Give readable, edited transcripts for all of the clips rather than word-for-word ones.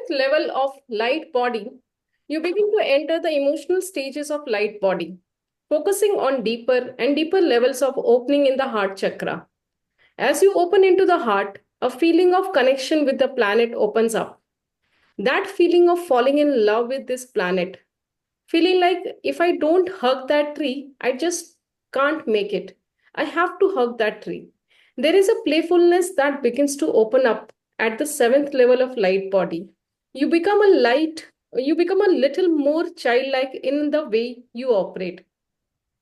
seventh level of light body, you begin to enter the emotional stages of light body, focusing on deeper and deeper levels of opening in the heart chakra. As you open into the heart, a feeling of connection with the planet opens up. That feeling of falling in love with this planet, feeling like if I don't hug that tree, I just can't make it. I have to hug that tree. There is a playfulness that begins to open up at the seventh level of light body. You become a little more childlike in the way you operate.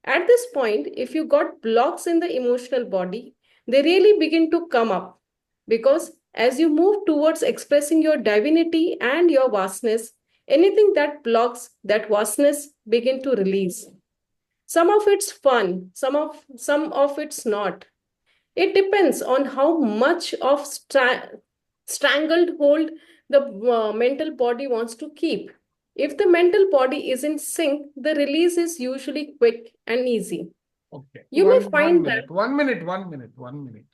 At this point, if you got blocks in the emotional body, they really begin to come up because as you move towards expressing your divinity and your vastness, anything that blocks that vastness begin to release. Some of it's fun, some of it's not. It depends on how much of strangled hold the mental body wants to keep. If the mental body is in sync, the release is usually quick and easy. Okay. You may One find minute, that 1 minute, 1 minute, 1 minute.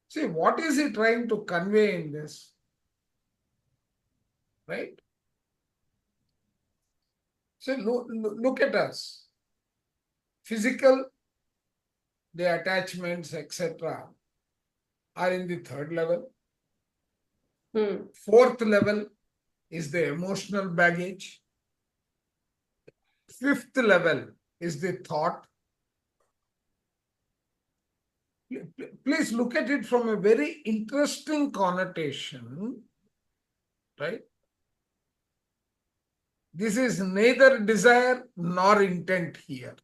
See, what is he trying to convey in this? Right? So look at us. Physical, the attachments, etc., are in the third level. Fourth level is the emotional baggage. Fifth level is the thought. Please look at it from a very interesting connotation, right? This is neither desire nor intent here.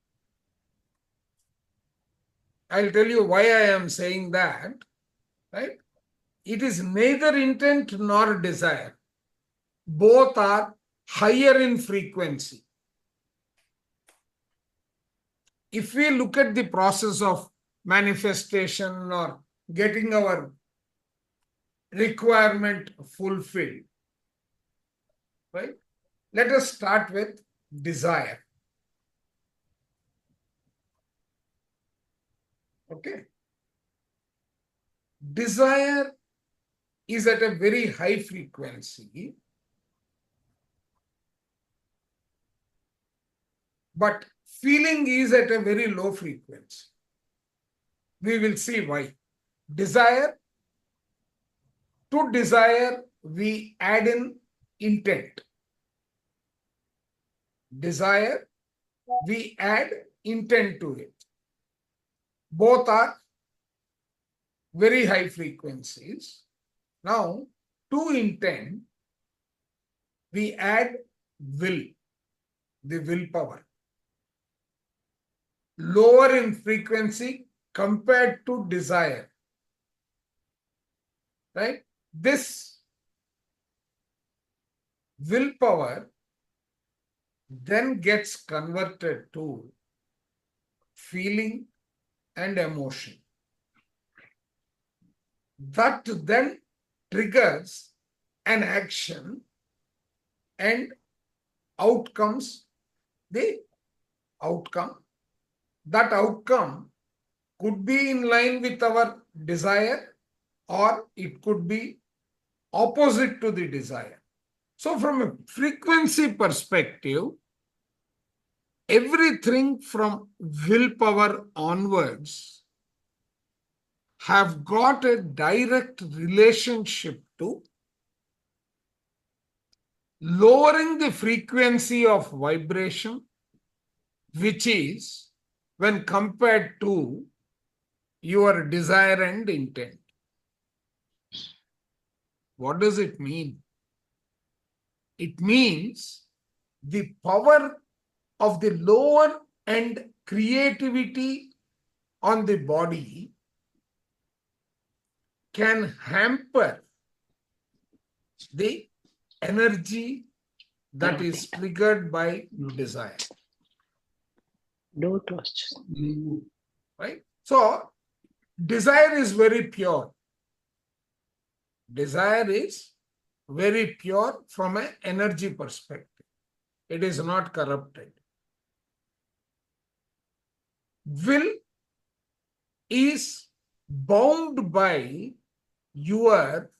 I'll tell you why I am saying that, right? It is neither intent nor desire. Both are higher in frequency. If we look at the process of manifestation or getting our requirement fulfilled, right? Let us start with desire. Okay. Desire is at a very high frequency, but feeling is at a very low frequency. We will see why. Desire, to desire, we add in intent. Desire, we add intent to it. Both are very high frequencies. Now, to intent, we add will, the willpower. Lower in frequency compared to desire. Right? This willpower then gets converted to feeling and emotion. That then triggers an action and outcomes the outcome. That outcome could be in line with our desire or it could be opposite to the desire. So from a frequency perspective, everything from willpower onwards have got a direct relationship to lowering the frequency of vibration, which is when compared to your desire and intent. What does it mean? It means the power of the lower end creativity on the body can hamper the energy that is triggered by desire. Right? So, desire is very pure. Desire is very pure from an energy perspective. It is not corrupted. Will is bound by your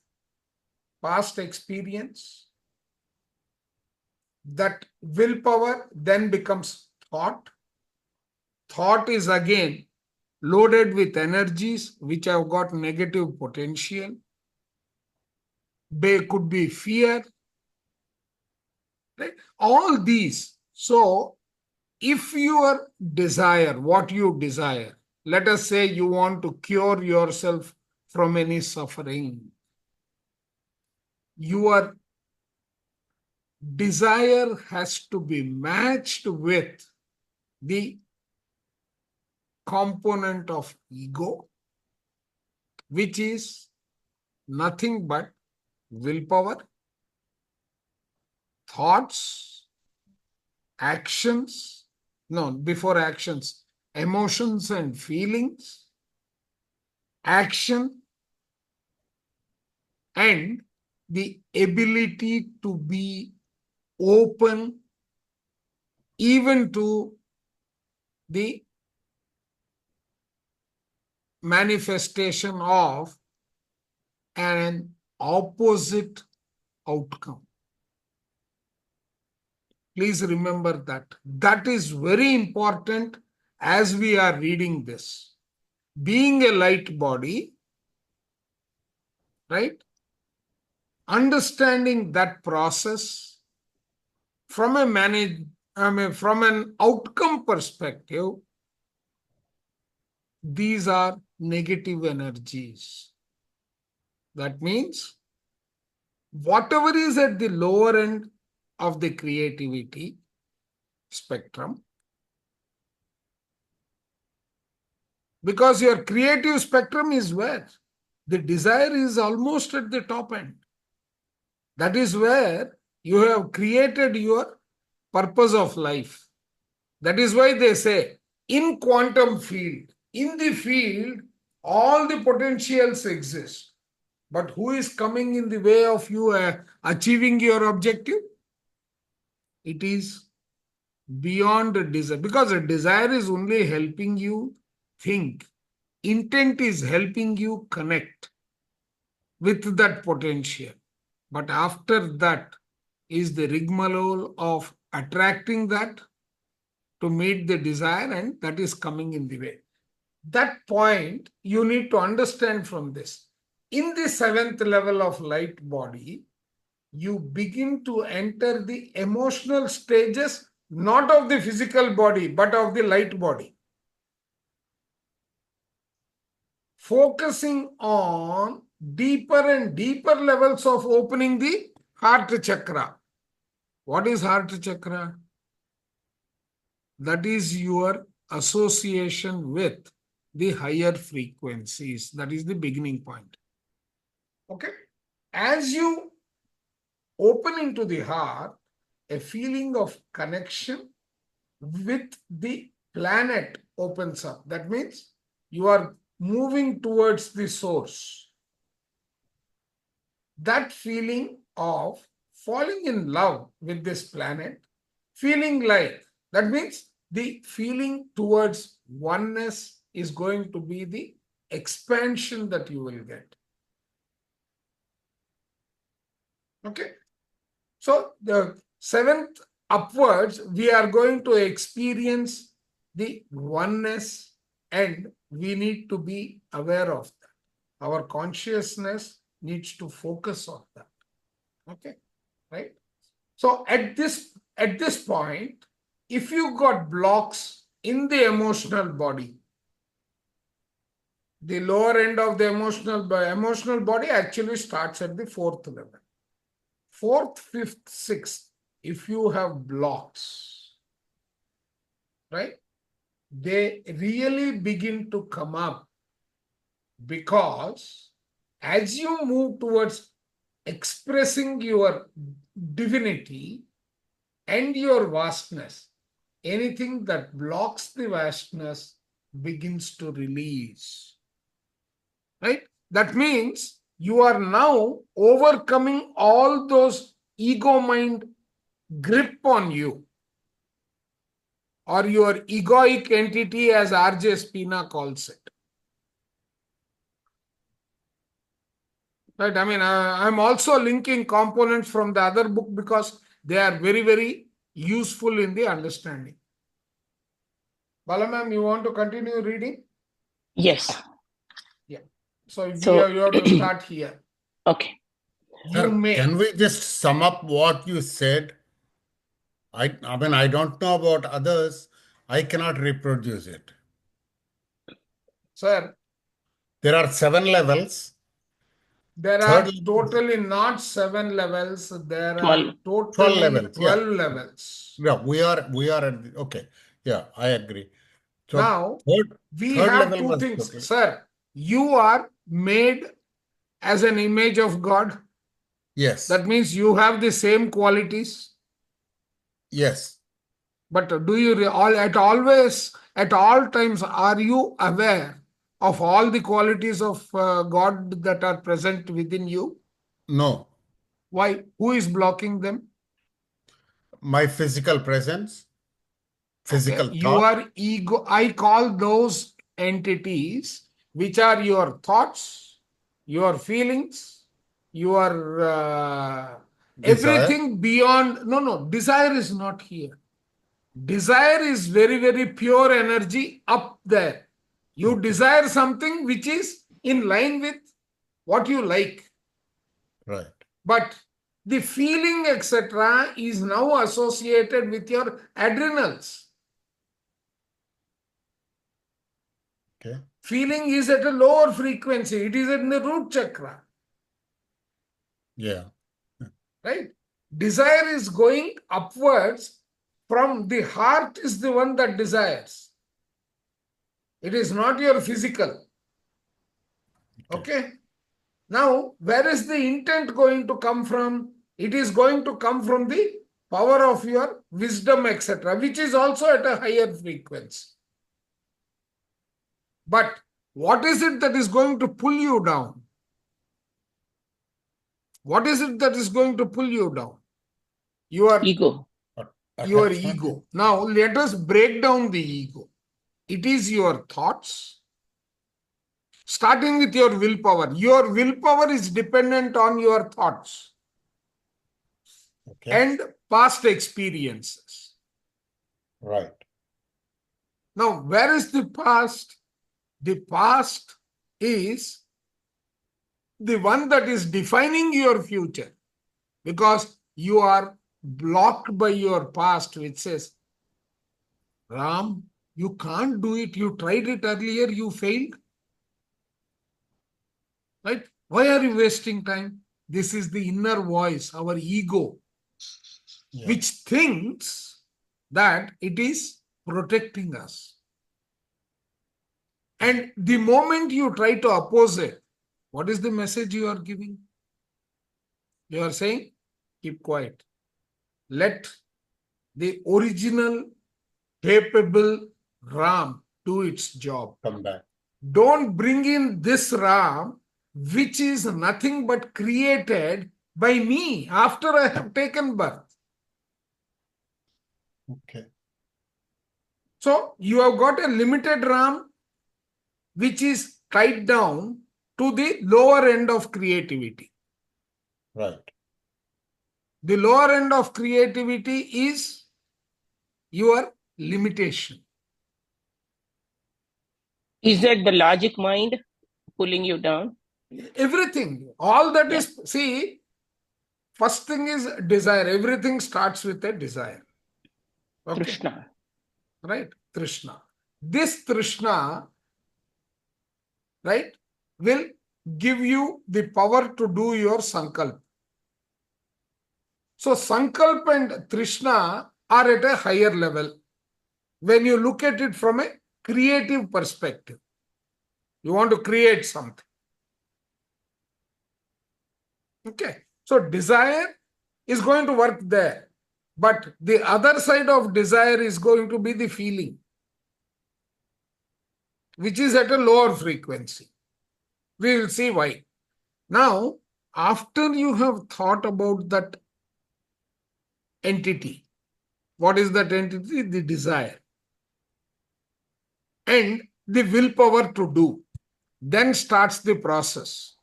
past experience. That willpower then becomes thought. Thought is again loaded with energies which have got negative potential. They could be fear, right? All these. So, if your desire, what you desire, let us say you want to cure yourself from any suffering, your desire has to be matched with the component of ego, which is nothing but willpower, thoughts, actions, no, before actions, emotions and feelings, action, and the ability to be open even to the manifestation of an opposite outcome. Please remember that. That is very important as we are reading this. Being a light body, right? Understanding that process from from an outcome perspective, these are negative energies. That means whatever is at the lower end of the creativity spectrum, because your creative spectrum is where the desire is almost at the top end. That is where you have created your purpose of life. That is why they say in quantum field, in the field, all the potentials exist. But who is coming in the way of you achieving your objective? It is beyond a desire, because a desire is only helping you think. Intent is helping you connect with that potential. But after that is the rigmarole of attracting that to meet the desire, and that is coming in the way. That point you need to understand from this. In the seventh level of light body, you begin to enter the emotional stages, not of the physical body, but of the light body. Focusing on deeper and deeper levels of opening the heart chakra. What is heart chakra? That is your association with the higher frequencies. That is the beginning point. Okay? As you open into the heart, a feeling of connection with the planet opens up. That means you are moving towards the source. That feeling of falling in love with this planet, feeling like, that means the feeling towards oneness is going to be the expansion that you will get. Okay? So the seventh upwards, we are going to experience the oneness, and we need to be aware of that. Our consciousness needs to focus on that. Okay, right? So at this point, if you got blocks in the emotional body, the lower end of the emotional body actually starts at the fourth level. Fourth, fifth, sixth, if you have blocks, right, they really begin to come up, because as you move towards expressing your divinity and your vastness, anything that blocks the vastness begins to release, right? That means you are now overcoming all those ego mind grip on you, or your egoic entity, as R.J. Spina calls it. Right. I mean, I'm also linking components from the other book because they are very, very useful in the understanding. Balamam, you want to continue reading? Yes. Yeah. So So, you have to start here. okay. You Sir, may. can we just sum up what you said? I mean, I don't know about others. I cannot reproduce it. Sir, There are 7 levels. there Third are level is totally not 7 levels. There 12. are 12 totally levels. 12 Yeah. levels. Yeah, we are at okay. Yeah, I agree. So Now, we third have level two was things. totally. Sir, you are made as an image of God. Yes. That means you have the same qualities. Yes. But do you at all times, are you aware of all the qualities of God that are present within you? No. Why? Who is blocking them? My physical presence, Okay, physical thought. your ego, I call those entities which are your thoughts, your feelings, your Desire. everything beyond. No, desire is not here. Desire is very, very pure energy up there. You Okay. desire something which is in line with what you like. Right. But the feeling, etc., is now associated with your adrenals. Okay. Feeling is at a lower frequency. It is in the root chakra, Yeah. right? Desire is going upwards from the heart is the one that desires. It is not your physical. Okay. Now, where is the intent going to come from? It is going to come from the power of your wisdom, etc., which is also at a higher frequency. But what is it that is going to pull you down? What is it that is going to pull you down? Your Ego. Attachment. ego. Now, let us break down the ego. It is your thoughts, starting with your willpower. Your willpower is dependent on your thoughts Okay. and past experiences. Right. Now, where is the past? The past is the one that is defining your future because you are blocked by your past, which says, Ram, you can't do it. You tried it earlier, you failed. Right? Why are you wasting time? This is the inner voice, our ego, Yeah. which thinks that it is protecting us. And the moment you try to oppose it, what is the message you are giving? You are saying, keep quiet. Let the original capable Ram do its job. Come back. Don't bring in this Ram, which is nothing but created by me after I have taken birth. Okay. So you have got a limited Ram, which is tied down to the lower end of creativity. Right. The lower end of creativity is your limitation. Is that the logic mind pulling you down? Everything, all that Yeah. is, see, first thing is desire. Everything starts with a desire. Okay. Trishna. Right? Trishna. This Trishna, right, will give you the power to do your sankalp. So sankalp and Trishna are at a higher level when you look at it from a creative perspective. You want to create something. Okay. So desire is going to work there. But the other side of desire is going to be the feeling, which is at a lower frequency. We will see why. Now, after you have thought about that entity, what is that entity? The desire. And the willpower to do. Then starts the process.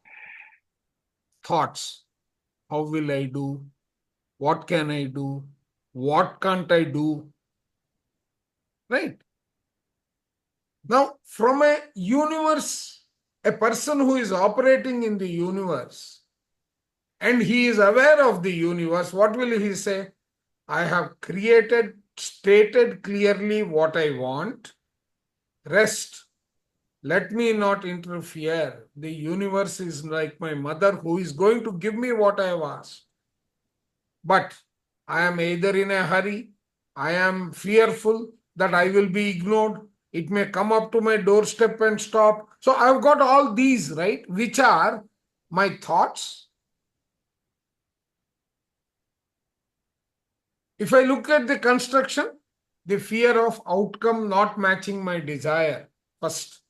thoughts. How will I do? What can I do? What can't I do? Right? Now, from a universe, a person who is operating in the universe and he is aware of the universe, what will he say? I have created, stated clearly what I want. Rest. Let me not interfere. The universe is like my mother who is going to give me what I have asked. But I am either in a hurry, I am fearful that I will be ignored. It may come up to my doorstep and stop. So I've got all these, right, which are my thoughts. If I look at the construction, the fear of outcome not matching my desire first.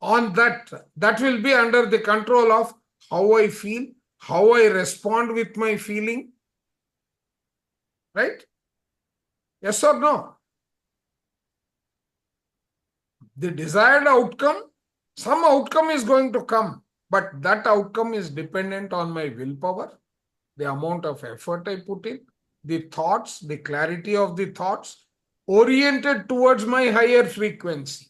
On that will be under the control of how I feel, how I respond with my feeling. Right? Yes or no? The desired outcome, some outcome is going to come, but that outcome is dependent on my willpower, the amount of effort I put in, the thoughts, the clarity of the thoughts, oriented towards my higher frequency.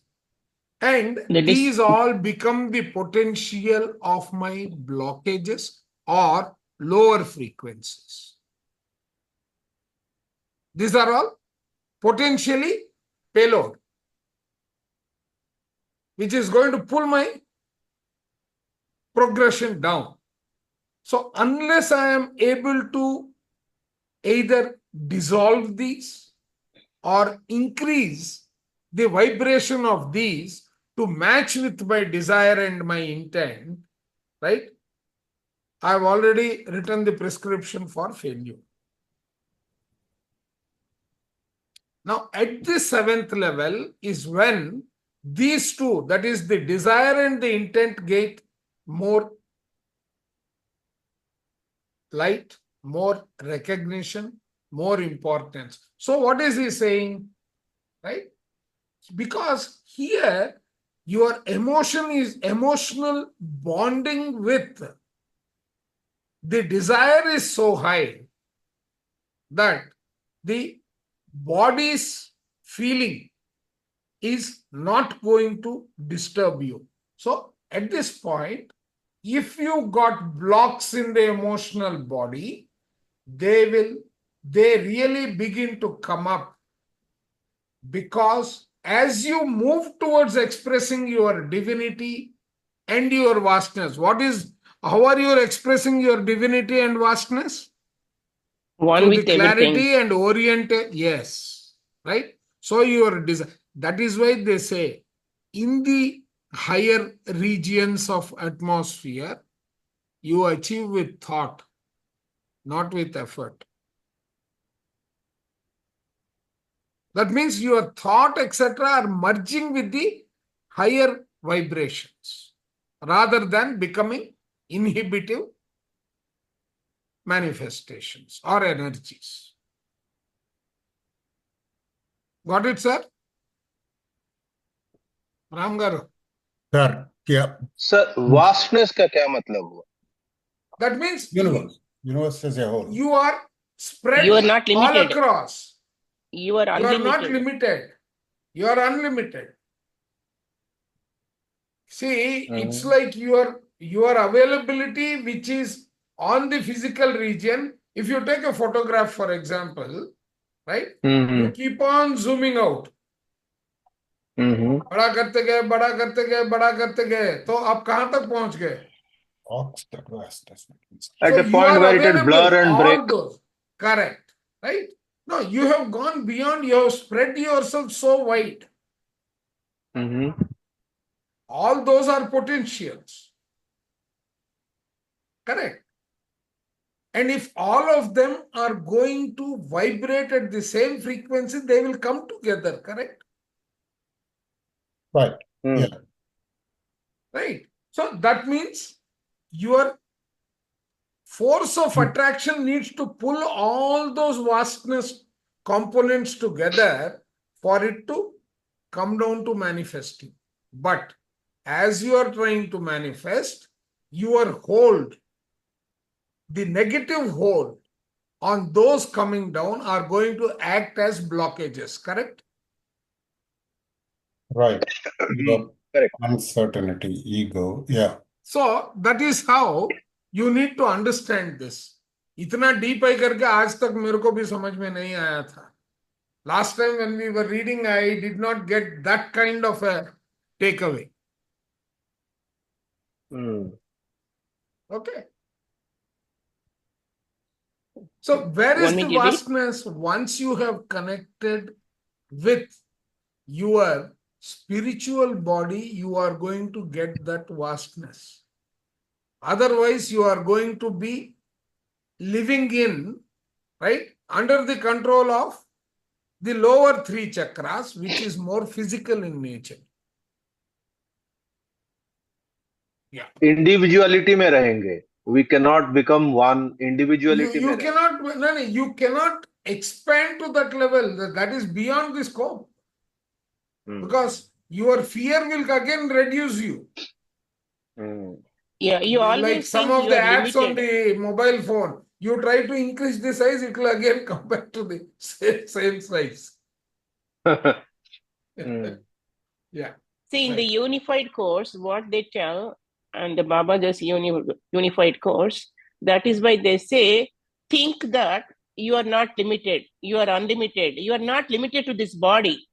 And That is, these all become the potential of my blockages or lower frequencies. These are all potentially payload, which is going to pull my progression down. So unless I am able to either dissolve these or increase the vibration of these to match with my desire and my intent, right? I have already written the prescription for failure. Now, at the 7th level is when these two, that is the desire and the intent, get more light, more recognition, more importance. So what is he saying? Right? Because here your emotion is emotional bonding with the desire is so high that the body's feeling is not going to disturb you. So at this point, if you got blocks in the emotional body, they really begin to come up, because as you move towards expressing your divinity and your vastness, how are you expressing your divinity and vastness? one Through with the everything. clarity and oriented, yes, right? So your desire, that is why they say in the higher regions of atmosphere, you achieve with thought, not with effort. That means your thought, etc., are merging with the higher vibrations rather than becoming inhibitive manifestations or energies. Got it, sir? Ram Garu. Sir, yeah, sir vastness का क्या मतलब हुआ? That means universe as a whole. you are spread You are not all limited. across. You are You are not unlimited. limited. You are unlimited. See, it's like your availability, which is on the physical region. If you take a photograph, for example, right? You keep on zooming out. बड़ा करते गए, बड़ा करते गए, बड़ा करते गए, तो आप कहां तक पहुंच गए? At So a you point are where it will available, blur and all break. those. Correct. Right? No, you have gone beyond, you have spread yourself so wide. All those are potentials. Correct. And if all of them are going to vibrate at the same frequency, they will come together, correct? Right. Yeah. Right. So that means your force of attraction needs to pull all those vastness components together for it to come down to manifesting. But as you are trying to manifest, your hold, the negative hold on those coming down are going to act as blockages, correct? Right. Ego, Correct. uncertainty, ego. Yeah. So that is how you need to understand this. इतना deep आई करके आज तक मेरे को भी समझ में नहीं आया था. Last time when we were reading, I did not get that kind of a takeaway. Okay. So where is Want me the to read? vastness? Once you have connected with your spiritual body, you are going to get that vastness. Otherwise, you are going to be living in, right, under the control of the lower three chakras, which is more physical in nature. Yeah. Individuality में रहेंगे. We cannot become one. Individuality में रहेंगे. You cannot expand to that level. That is beyond the scope. Because your fear will again reduce you. Yeah, you Like always some think of you the are apps on limited. the mobile phone, you try to increase the size, it will again come back to the same size. Yeah. See, in the Right. unified course, what they tell, and the Baba just unified course, that is why they say, think that you are not limited, you are unlimited, you are not limited to this body.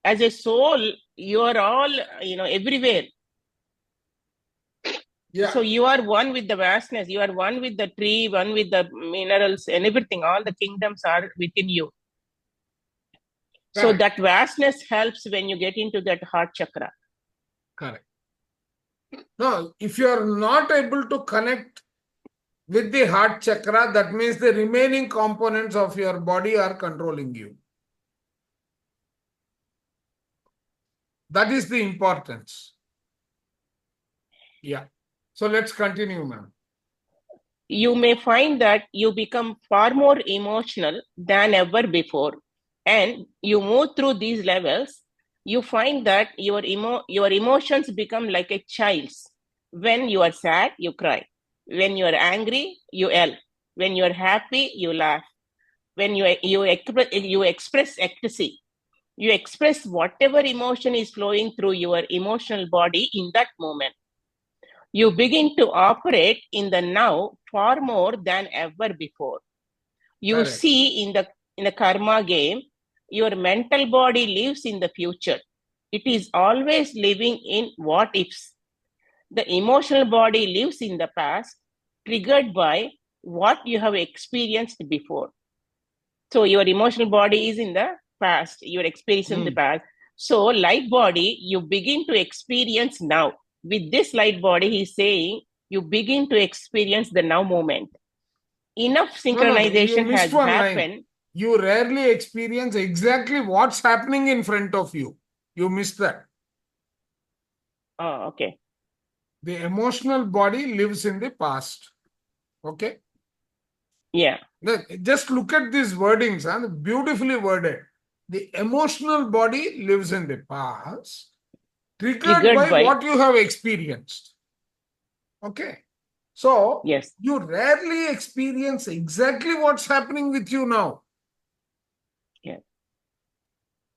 As a soul, you are all, everywhere. Yeah. So you are one with the vastness, you are one with the tree, one with the minerals and everything. All the kingdoms are within you. So Correct. that vastness helps when you get into that heart chakra. Correct. Now, if you are not able to connect with the heart chakra, that means the remaining components of your body are controlling you. That is the importance. Yeah. So let's continue, ma'am. You may find that you become far more emotional than ever before. And you move through these levels, you find that your emotions become like a child's. When you are sad, you cry. When you are angry, you yell. When you are happy, you laugh. When you express ecstasy, you express whatever emotion is flowing through your emotional body in that moment. You begin to operate in the now far more than ever before. You Correct. see in the karma game, your mental body lives in the future. It is always living in what ifs. The emotional body lives in the past, triggered by what you have experienced before. So your emotional body is in the past, your experience in the past. So light body, you begin to experience now. With this light body, he's saying, you begin to experience the now moment. Enough No, you synchronization missed has one happened. line. You rarely experience exactly what's happening in front of you. You missed that. Oh, okay. The emotional body lives in the past. Okay? Yeah. Just look at these wordings, huh? Beautifully worded. The emotional body lives in the past, triggered by what you have experienced. Okay? So, Yes. you rarely experience exactly what's happening with you now. Yeah.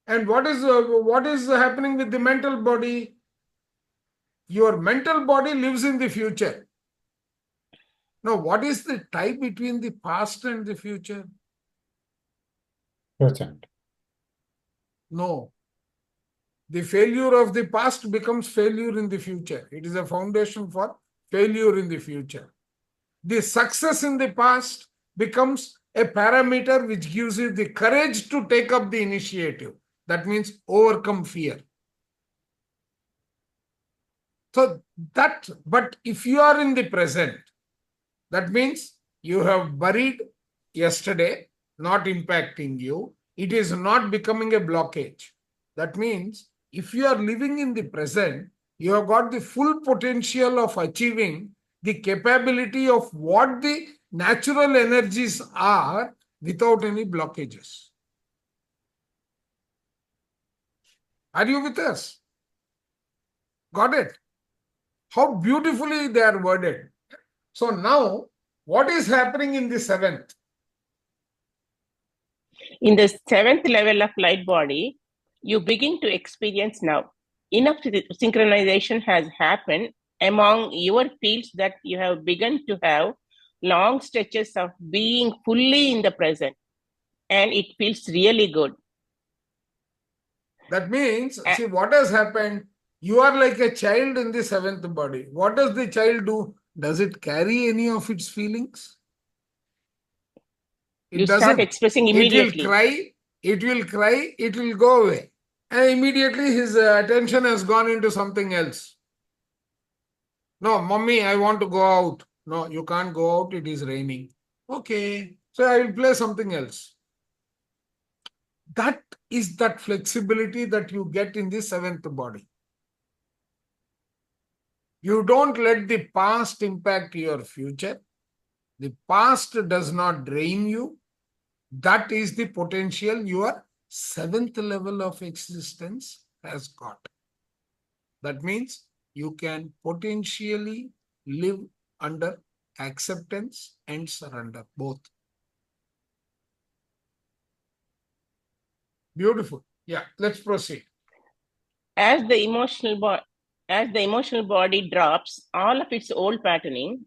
And what is happening with the mental body? Your mental body lives in the future. Now, what is the tie between the past and the future? Present. No. The failure of the past becomes failure in the future. It is a foundation for failure in the future. The success in the past becomes a parameter which gives you the courage to take up the initiative. That means overcome fear. So but if you are in the present, that means you have buried yesterday, not impacting you. It is not becoming a blockage. That means if you are living in the present, you have got the full potential of achieving the capability of what the natural energies are without any blockages. Are you with us? Got it? How beautifully they are worded. So now, what is happening in the seventh? In the seventh level of light body, you begin to experience now. Enough synchronization has happened among your fields that you have begun to have long stretches of being fully in the present. And it feels really good. That means, see what has happened. You are like a child in the seventh body. What does the child do? Does it carry any of its feelings? You start expressing immediately. It will cry, it will go away. And immediately his attention has gone into something else. No, mommy, I want to go out. No, you can't go out, it is raining. Okay, so I will play something else. That is that flexibility that you get in the seventh body. You don't let the past impact your future. The past does not drain you. That is the potential your seventh level of existence has got. That means you can potentially live under acceptance and surrender, both. Beautiful. Yeah, let's proceed. As the emotional body drops all of its old patterning,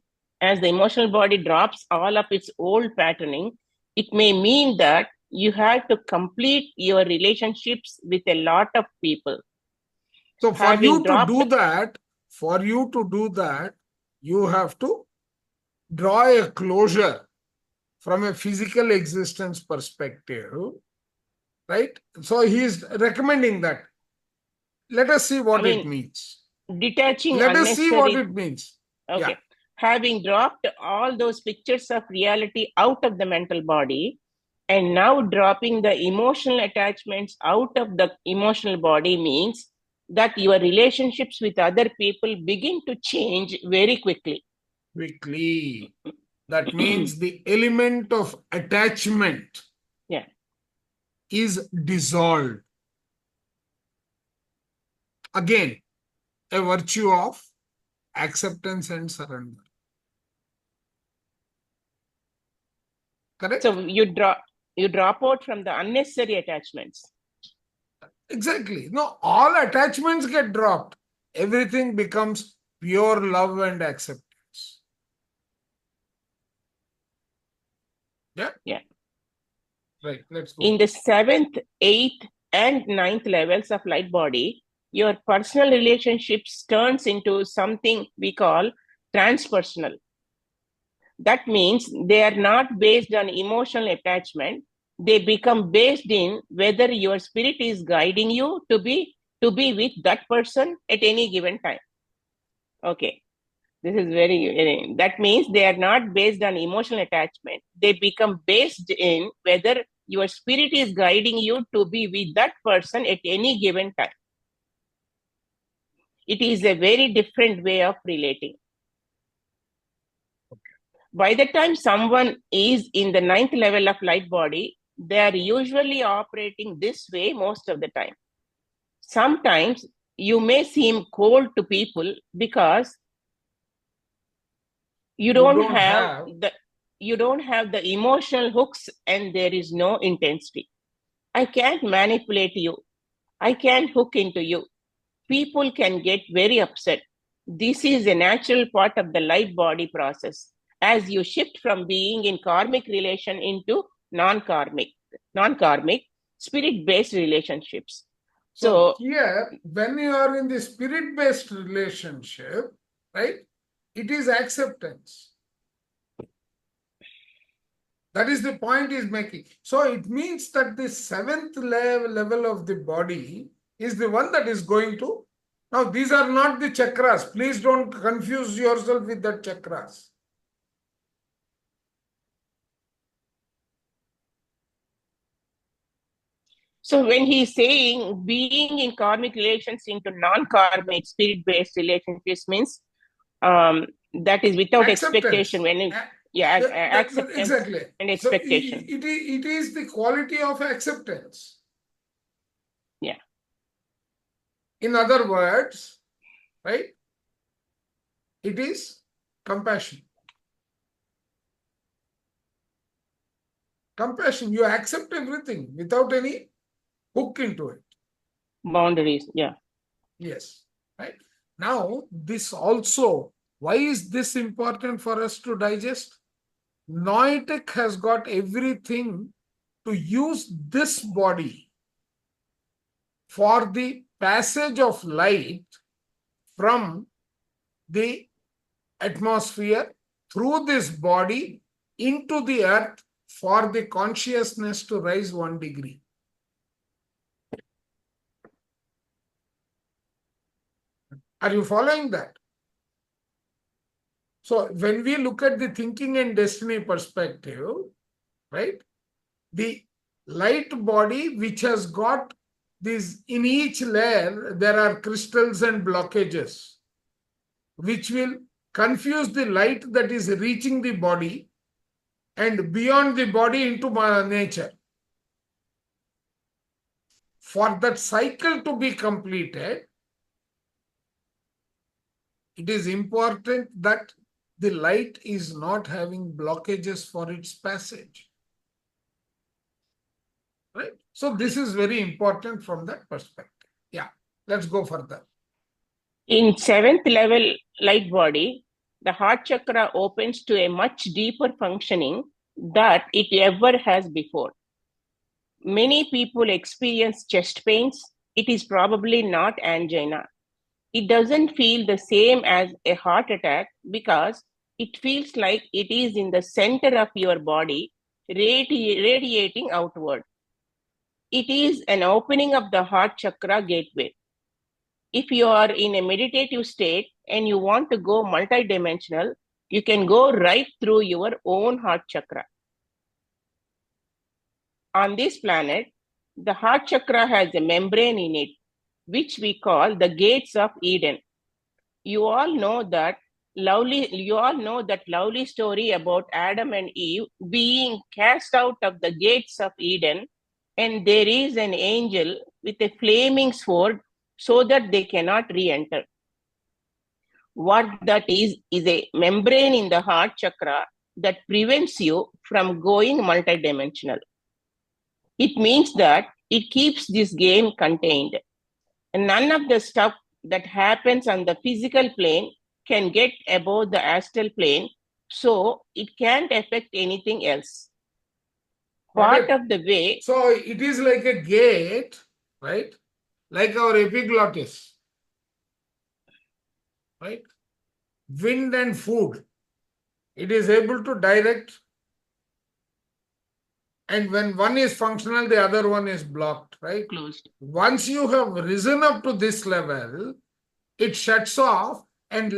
it may mean that you have to complete your relationships with a lot of people. So for you to do that, you have to draw a closure from a physical existence perspective, right? So he is recommending that. Let us see what it means. Detaching Let us see what it means. Okay. Yeah. Having dropped all those pictures of reality out of the mental body, and now dropping the emotional attachments out of the emotional body means that your relationships with other people begin to change very quickly. That means the element of attachment is dissolved. Again, a virtue of acceptance and surrender. Correct? So you drop out from the unnecessary attachments. Exactly. No, all attachments get dropped. Everything becomes pure love and acceptance. Yeah? Yeah. Right, let's go. In the 7th, 8th, and 9th levels of light body, your personal relationships turns into something we call transpersonal. That means they are not based on emotional attachment. They become based in whether your spirit is guiding you to be with that person at any given time. Okay. This is that means they are not based on emotional attachment. They become based in whether your spirit is guiding you to be with that person at any given time. It is a very different way of relating. By the time someone is in the 9th level of light body, they are usually operating this way most of the time. Sometimes you may seem cold to people because you don't have the emotional hooks and there is no intensity. I can't manipulate you. I can't hook into you. People can get very upset. This is a natural part of the light body process as you shift from being in karmic relation into non-karmic, spirit-based relationships. So here, when you are in the spirit-based relationship, right, it is acceptance. That is the point he's making. So it means that the 7th level of the body is the one that is going to. Now, these are not the chakras. Please don't confuse yourself with the chakras. So when he's saying being in karmic relations into non-karmic spirit-based relationships means that is without expectation. Acceptance exactly. And expectation. So it is the quality of acceptance. Yeah. In other words, right? It is compassion. Compassion, you accept everything without any hook into it. Boundaries, yeah. Yes, right. Now, this also, why is this important for us to digest? Noetic has got everything to use this body for the passage of light from the atmosphere through this body into the earth for the consciousness to rise 1 degree. Are you following that? So when we look at the thinking and destiny perspective, right, the light body which has got these, in each layer, there are crystals and blockages which will confuse the light that is reaching the body and beyond the body into nature. For that cycle to be completed, it is important that the light is not having blockages for its passage. Right? So this is very important from that perspective. Yeah, let's go further. In 7th level light body, the heart chakra opens to a much deeper functioning that it ever has before. Many people experience chest pains. It is probably not angina. It doesn't feel the same as a heart attack because it feels like it is in the center of your body, radiating outward. It is an opening of the heart chakra gateway. If you are in a meditative state and you want to go multidimensional, you can go right through your own heart chakra. On this planet, the heart chakra has a membrane in it, which we call the gates of Eden. You all know that lovely story about Adam and Eve being cast out of the gates of Eden, and there is an angel with a flaming sword so that they cannot re-enter. What that is a membrane in the heart chakra that prevents you from going multidimensional. It means that it keeps this game contained. And none of the stuff that happens on the physical plane can get above the astral plane, so it can't affect anything else. Part of the way. So it is like a gate, right? Like our epiglottis, right? Wind and food. It is able to direct, and when one is functional, the other one is blocked, right? Closed. Once you have risen up to this level, it shuts off and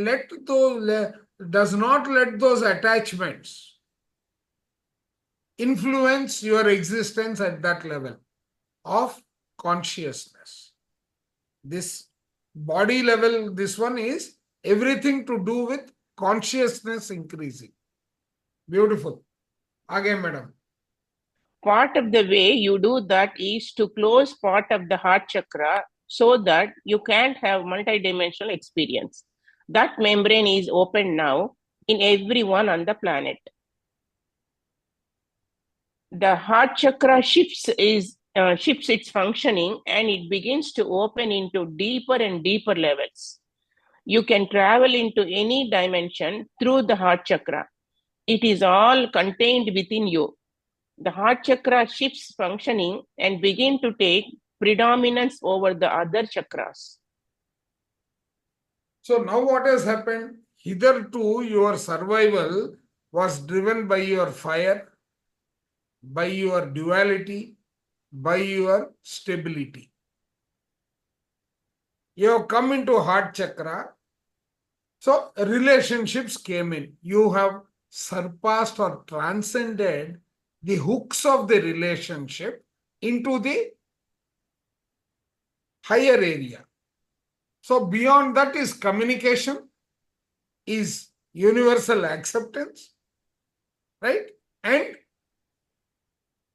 does not let those attachments influence your existence at that level of consciousness. This body level, this one is everything to do with consciousness increasing. Beautiful. Again, madam. Part of the way you do that is to close part of the heart chakra so that you can't have multidimensional experience. That membrane is open now in everyone on the planet. The heart chakra shifts its functioning and it begins to open into deeper and deeper levels. You can travel into any dimension through the heart chakra. It is all contained within you. The heart chakra shifts functioning and begin to take predominance over the other chakras. So now what has happened? Hitherto your survival was driven by your fire, by your duality, by your stability. You have come into heart chakra. So relationships came in. You have surpassed or transcended the hooks of the relationship into the higher area. So beyond that is communication, is universal acceptance, right? And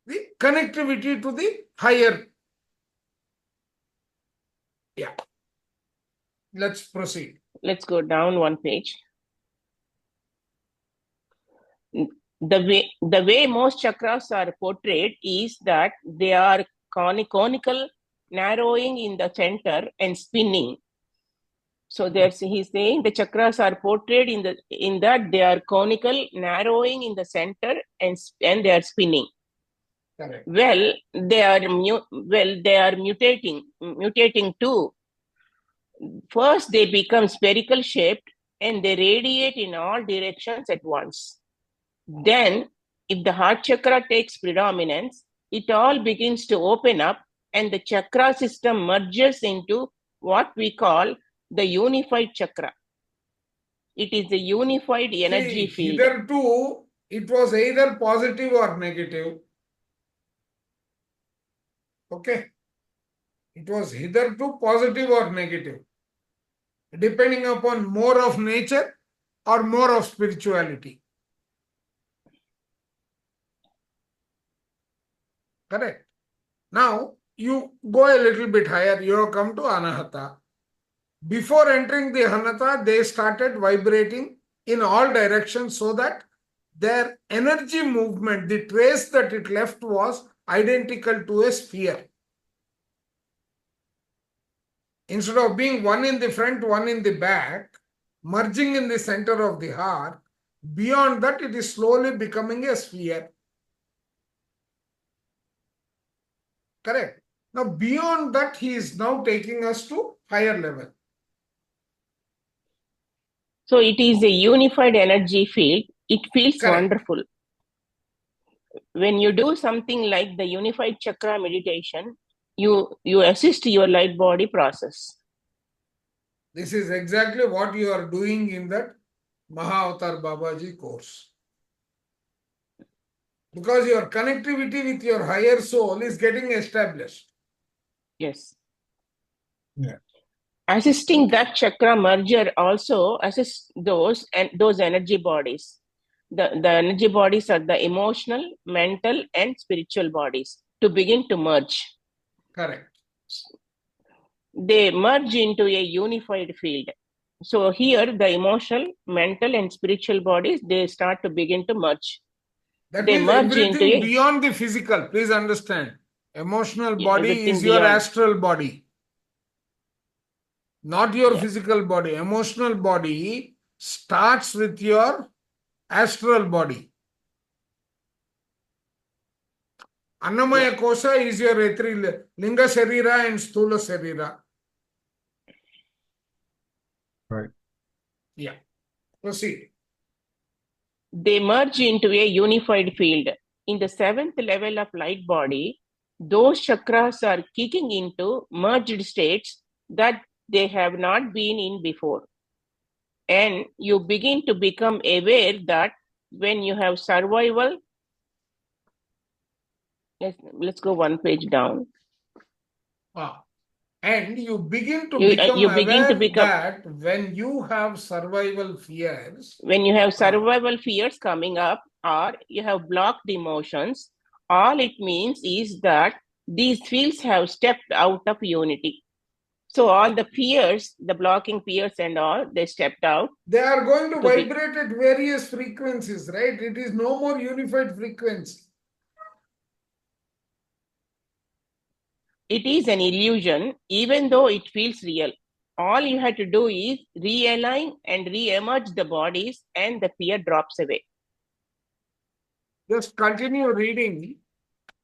the connectivity to the higher. Yeah. Let's proceed. Let's go down one page. the way most chakras are portrayed is that they are conical, narrowing in the center and spinning. So he's saying the chakras are portrayed in that they are conical, narrowing in the center and they are spinning. Correct. Well, they are mutating too. First, they become spherical shaped and they radiate in all directions at once. Then, if the heart chakra takes predominance, it all begins to open up and the chakra system merges into what we call the unified chakra. It is a unified energy field. Hitherto, it was either positive or negative. Okay. It was hitherto positive or negative, depending upon more of nature or more of spirituality. Correct. Now, you go a little bit higher, you have come to Anahata. Before entering the Anahata, they started vibrating in all directions so that their energy movement, the trace that it left, was identical to a sphere. Instead of being one in the front, one in the back, merging in the center of the heart, beyond that it is slowly becoming a sphere. Correct. Now beyond that he is now taking us to higher level. So it is a unified energy field. It feels Correct. wonderful. When you do something like the unified chakra meditation, you assist your light body process. This is exactly what you are doing in that Mahavatar Babaji course. Because your connectivity with your higher soul is getting established. Yes. Yeah. Assisting that chakra merger also assists those energy bodies. The energy bodies are the emotional, mental, and spiritual bodies to begin to merge. Correct. They merge into a unified field. So here the emotional, mental, and spiritual bodies, they start to begin to merge. That they means merge everything into beyond the physical. Please understand. Emotional body is your beyond. astral body. Not your Yeah. physical body. Emotional body starts with your astral body. Annamaya Kosha is your Linga Sharira and Stula Sharira. Right. Yeah. Proceed. They merge into a unified field. In the 7th level of light body, those chakras are kicking into merged states that they have not been in before. And you begin to become aware that when you have survival, let's go one page down. And you begin to become aware that when you have survival fears. When you have survival fears coming up, or you have blocked emotions, all it means is that these fields have stepped out of unity. So all the fears, the blocking fears and all, they stepped out. They are going to vibrate at various frequencies, right? It is no more unified frequency. It is an illusion, even though it feels real. All you have to do is realign and re-emerge the bodies and the fear drops away. Just continue reading.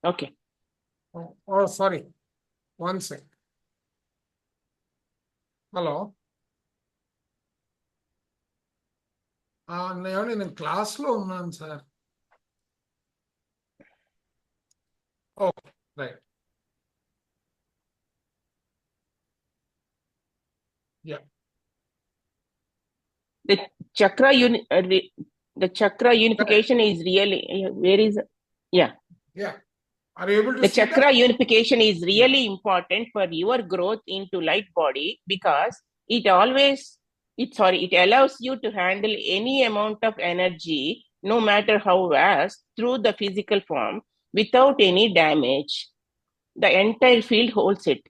Okay. Oh, sorry. One sec. Hello. నేను క్లాస్లో ఉన్నాను sir. Oh, right. Yeah. The chakra unification is really, where is, yeah. Yeah. Are you able to the see chakra that? unification is really important for your growth into light body because it allows you to handle any amount of energy, no matter how vast, through the physical form without any damage. The entire field holds it.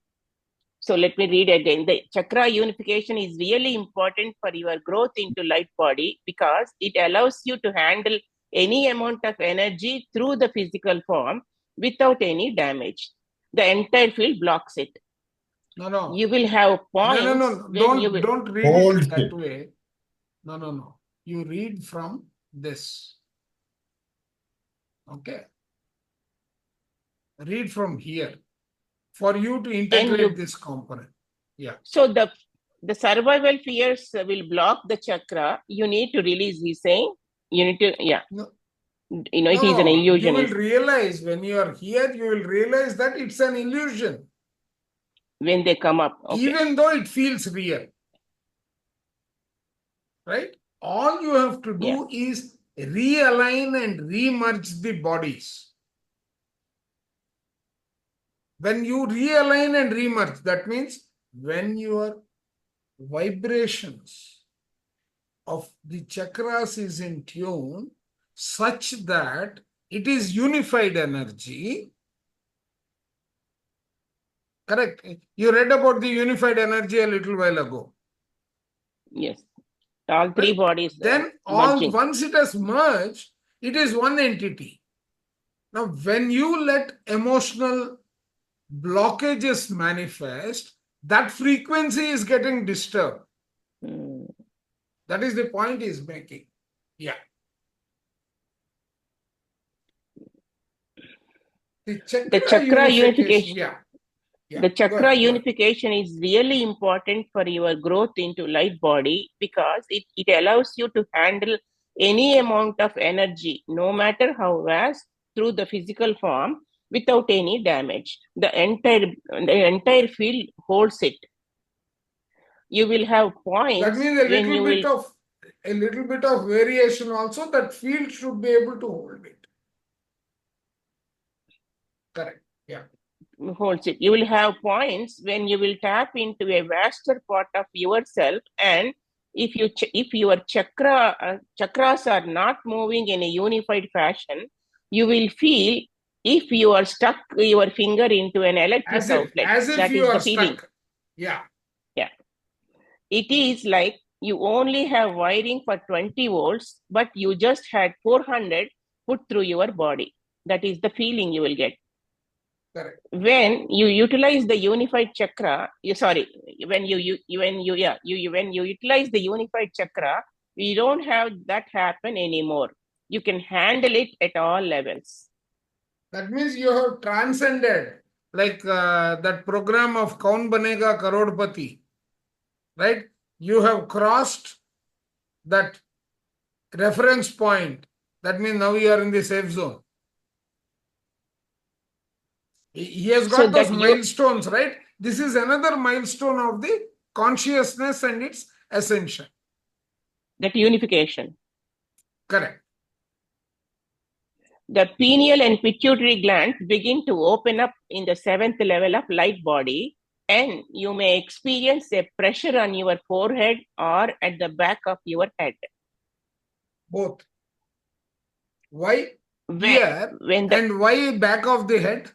So let me read again. The chakra unification is really important for your growth into light body because it allows you to handle any amount of energy through the physical form without any damage. The entire field blocks it. No. You will have points. No. Don't read it that way. No. You read from this. Okay. Read from here for you to integrate this component. Yeah. So the survival fears will block the chakra. You need to release, he's saying. You need to, No. It is an illusion. You will realize when you are here, you will realize that it's an illusion. When they come up. Okay. Even though it feels real. Right? All you have to do is realign and remerge the bodies. When you realign and remerge, that means when your vibrations of the chakras is in tune such that it is unified energy. Correct. You read about the unified energy a little while ago. Yes. All three bodies. Then once it has merged, it is one entity. Now, when you let emotional blockages manifest, that frequency is getting disturbed. That is the point he's making. Yeah. The chakra unification. The chakra unification is really important for your growth into light body because it allows you to handle any amount of energy, no matter how vast, through the physical form without any damage. The entire field holds it. You will have points. That means a little bit of variation also, that field should be able to hold it. Correct. Yeah. Holds it. You will have points when you will tap into a vaster part of yourself, and if your chakras are not moving in a unified fashion, you will feel if you are stuck your finger into an electric outlet. As if that you is are the feeling. Stuck. Yeah. It is like you only have wiring for 20 volts, but you just had 400 put through your body. That is the feeling you will get. Correct. When you utilize the unified chakra, when you utilize the unified chakra, you don't have that happen anymore. You can handle it at all levels. That means you have transcended, like that program of Kaun Banega Karodpati, right? You have crossed that reference point. That means now you are in the safe zone. He has got those milestones, right? This is another milestone of the consciousness and its ascension. That unification. Correct. The pineal and pituitary glands begin to open up in the 7th level of light body, and you may experience a pressure on your forehead or at the back of your head. Both. Why here and why back of the head?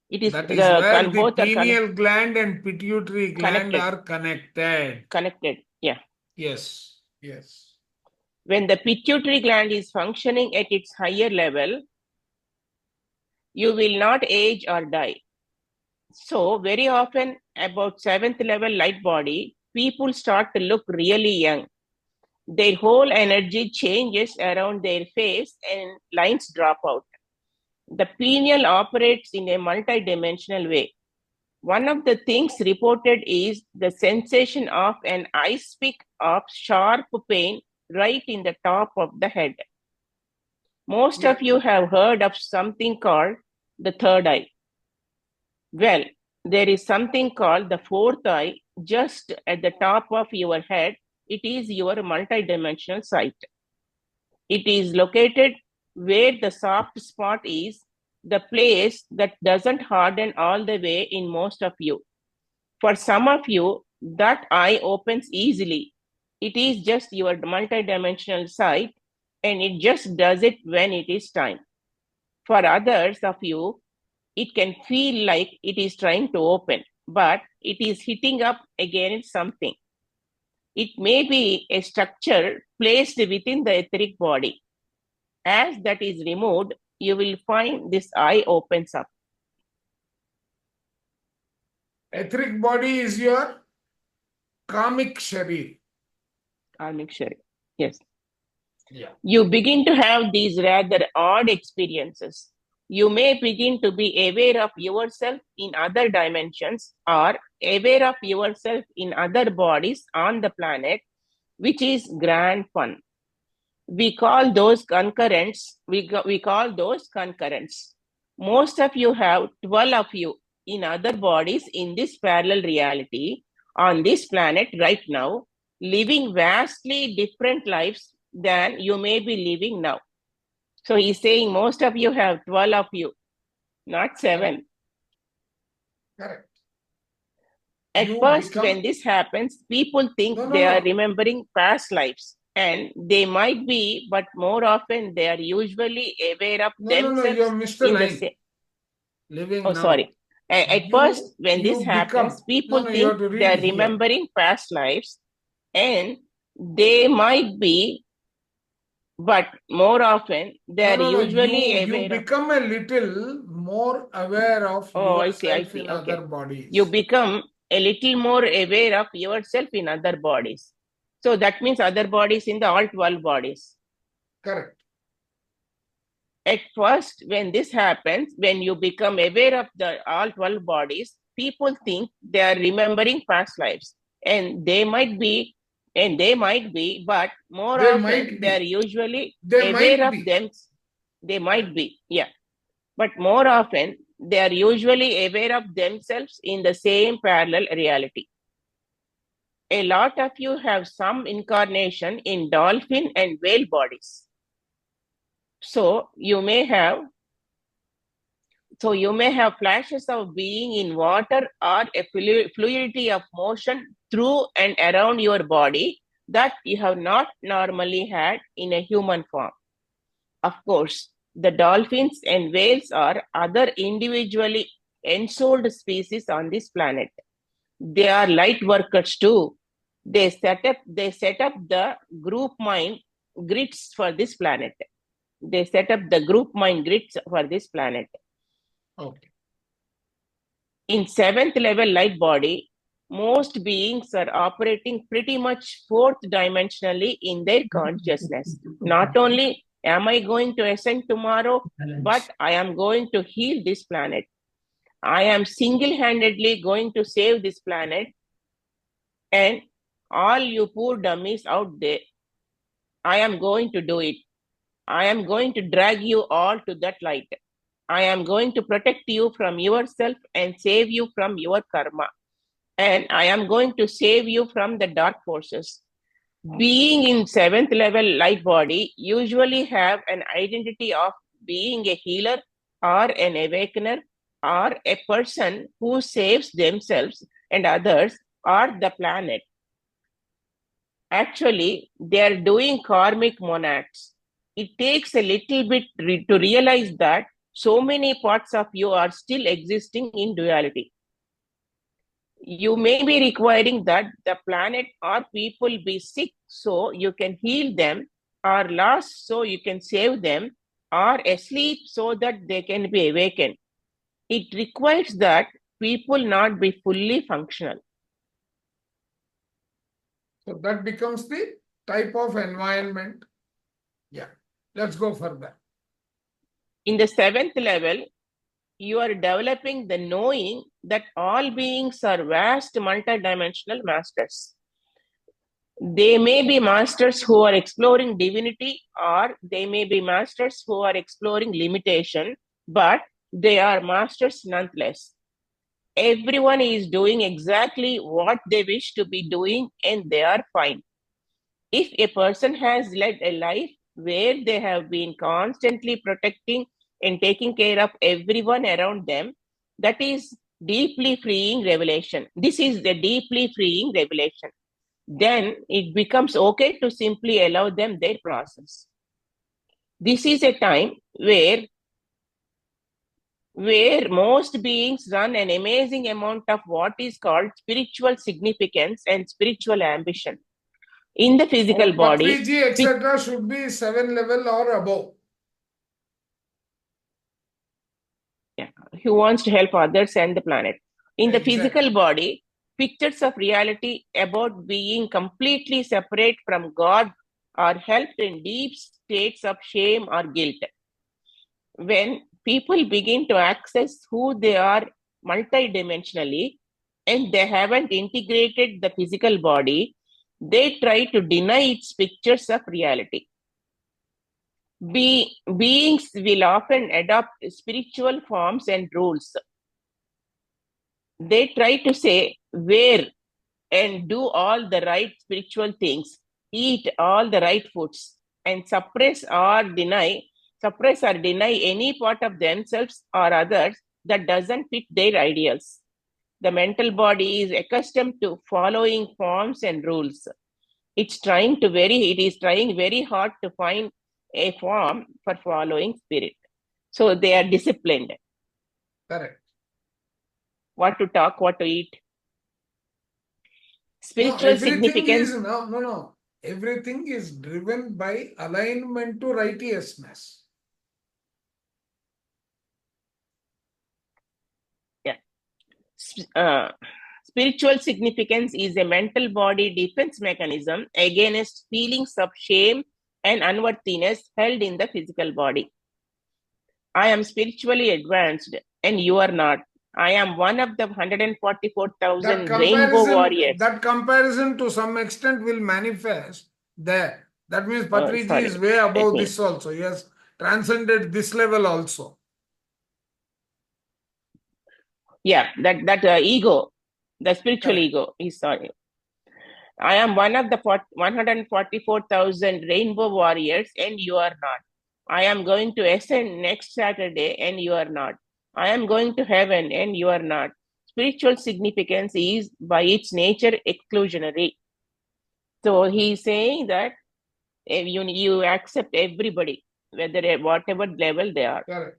It is that is where the pineal gland and pituitary gland are connected. Connected, yeah. Yes. When the pituitary gland is functioning at its higher level, you will not age or die. So very often about 7th level light body, people start to look really young. Their whole energy changes around their face and lines drop out. The pineal operates in a multidimensional way. One of the things reported is the sensation of an ice pick of sharp pain right in the top of the head. Most of you have heard of something called the third eye. Well, there is something called the fourth eye just at the top of your head. It is your multidimensional sight. It is located where the soft spot is, the place that doesn't harden all the way in most of you. For some of you, that eye opens easily. It is just your multidimensional sight, and it just does it when it is time. For others of you, it can feel like it is trying to open, but it is hitting up against something. It may be a structure placed within the etheric body. As that is removed, you will find this eye opens up. Etheric body is your karmic sharir. Karmic sharir, yes. Yeah. You begin to have these rather odd experiences. You may begin to be aware of yourself in other dimensions or aware of yourself in other bodies on the planet, which is grand fun. We call those concurrents. We call those concurrents. Most of you have 12 of you in other bodies in this parallel reality on this planet right now, living vastly different lives than you may be living now. So he's saying most of you have 12 of you, not 7. Correct. At first, when this happens, people think they are remembering past lives. And they might be, but more often they are usually aware of themselves. You're Mr. Line. Living now. Sorry. At first, when this happens, people think they are remembering past lives. And they might be, but more often they are usually aware. You become a little more aware of yourself in other bodies. You become a little more aware of yourself in other bodies. So that means other bodies in the all 12 bodies. Correct. At first, when this happens, when you become aware of the all 12 bodies, people think they are remembering past lives. And they might be, but more often they are usually aware of them. They might be, yeah. But more often, they are usually aware of themselves in the same parallel reality. A lot of you have some incarnation in dolphin and whale bodies. So you may have flashes of being in water or a fluidity of motion through and around your body that you have not normally had in a human form. Of course, the dolphins and whales are other individually ensouled species on this planet. They are light workers too. They set up the group mind grids for this planet. They set up the group mind grids for this planet. Okay. In 7th level light body, most beings are operating pretty much 4th dimensionally in their consciousness. Not only am I going to ascend tomorrow, but I am going to heal this planet. I am single-handedly going to save this planet. And all you poor dummies out there, I am going to do it. I am going to drag you all to that light. I am going to protect you from yourself and save you from your karma. And I am going to save you from the dark forces. Being in 7th level light body usually have an identity of being a healer or an awakener or a person who saves themselves and others or the planet. Actually, they are doing karmic monads. It takes a little bit to realize that so many parts of you are still existing in duality. You may be requiring that the planet or people be sick so you can heal them, or lost so you can save them, or asleep so that they can be awakened. It requires that people not be fully functional. So that becomes the type of environment. Yeah, let's go further. In the 7th level, you are developing the knowing that all beings are vast multidimensional masters. They may be masters who are exploring divinity, or they may be masters who are exploring limitation, but they are masters nonetheless. Everyone is doing exactly what they wish to be doing, and they are fine. If a person has led a life where they have been constantly protecting and taking care of everyone around them, that is deeply freeing revelation. This is the deeply freeing revelation. Then it becomes okay to simply allow them their process. This is a time where most beings run an amazing amount of what is called spiritual significance and spiritual ambition. In the physical Our body, Patriji, etc. should be 7 level or above. who wants to help others and the planet. In the Exactly. physical body, pictures of reality about being completely separate from God are held in deep states of shame or guilt. When people begin to access who they are multidimensionally and they haven't integrated the physical body, they try to deny its pictures of reality. Beings will often adopt spiritual forms and rules. They try to say, wear and do all the right spiritual things, eat all the right foods, and suppress or deny any part of themselves or others that doesn't fit their ideals. The mental body is accustomed to following forms and rules. It is trying very hard to find a form for following spirit. So they are disciplined. Correct. What to talk, what to eat. Spiritual significance. No. Everything is driven by alignment to righteousness. Yeah. Spiritual significance is a mental body defense mechanism against feelings of shame and unworthiness held in the physical body. I am spiritually advanced and you are not. I am one of the 144,000 rainbow warriors. That comparison to some extent will manifest there. That means Patriji is way above this also. He has transcended this level also. Yeah, that ego, the spiritual ego, he's sorry. I am one of the 144,000 rainbow warriors and you are not. I am going to ascend next Saturday and you are not. I am going to heaven and you are not. Spiritual significance is by its nature exclusionary. So he's saying that you accept everybody, whatever level they are. Correct.